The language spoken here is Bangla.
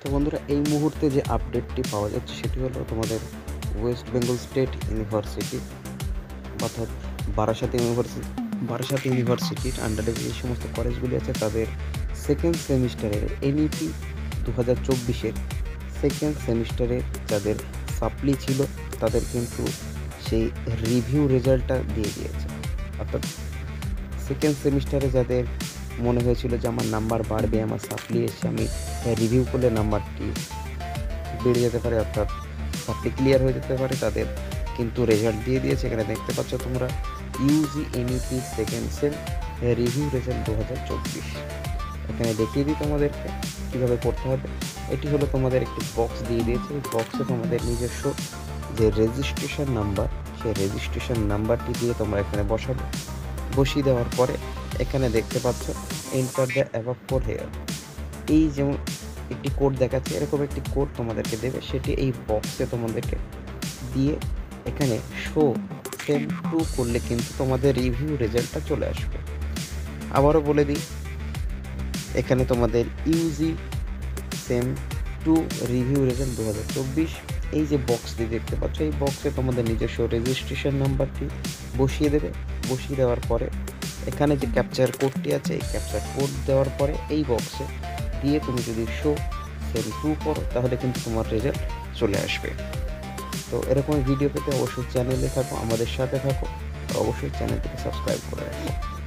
তো বন্ধুরা, এই মুহূর্তে যে আপডেটটি পাওয়া যাচ্ছে সেটি হলো তোমাদের ওয়েস্ট বেঙ্গল স্টেট ইউনিভার্সিটি, অর্থাৎ বারাসাত ইউনিভার্সিটির আন্ডারে যে সমস্ত কলেজগুলি আছে তাদের সেকেন্ড সেমিস্টারের এনইপি 2024-এর সেকেন্ড সেমিস্টারে যাদের সাপ্লি ছিল তাদের কিন্তু সেই রিভিউ রেজাল্টটা দিয়ে দিয়েছে। অর্থাৎ সেকেন্ড সেমিস্টারে যাদের মনে হয়েছিল যে আমার নাম্বার বাড়বে, আমার সাপ্লি এসে আমি রিভিউ করলে নাম্বারটি বেড়ে যেতে পারে, অর্থাৎ সাপ্লি ক্লিয়ার হয়ে যেতে পারে, তাদের কিন্তু রেজাল্ট দিয়ে দিয়েছে। এখানে দেখতে পাচ্ছ তোমরা UG NEP second sem review result 2024। এখানে দেখিয়ে দিই তোমাদেরকে কীভাবে করতে হবে। এটি হলো তোমাদের একটি বক্স দিয়ে দিয়েছে। এই বক্সে তোমাদের নিজস্ব যে রেজিস্ট্রেশন নাম্বার, সেই রেজিস্ট্রেশন নাম্বারটি দিয়ে তোমরা এখানে বসাবে। বসিয়ে দেওয়ার পরে এখানে দেখতে পাচ্ছ enter the above code here. এই যেমন একটি কোড দেখাচ্ছে, এরকম একটি কোড তোমাদেরকে দেবে, সেটি এই বক্সে তোমাদেরকে দিয়ে এখানে শো সেম টু করলে কিন্তু তোমাদের রিভিউ রেজাল্টটা চলে আসবে। আবারও বলে দিই, এখানে তোমাদের UG sem two review result 2024 এই যে বক্সটি দেখতে পাচ্ছ, এই বক্সে তোমাদের নিজস্ব রেজিস্ট্রেশন নাম্বারটি বসিয়ে দেবে। বসিয়ে দেওয়ার পরে এখানে যে ক্যাপচার কোডটি আছে, এই ক্যাপচার কোড দেওয়ার পরে এই বক্সে দিয়ে তুমি যদি শো সেম টু করো তাহলে কিন্তু তোমার রেজাল্ট চলে আসবে। তো এরকম ভিডিও পেতে অবশ্যই চ্যানেলে থাকো, আমাদের সাথে থাকো, অবশ্যই চ্যানেলটিকে সাবস্ক্রাইব করে রাখো।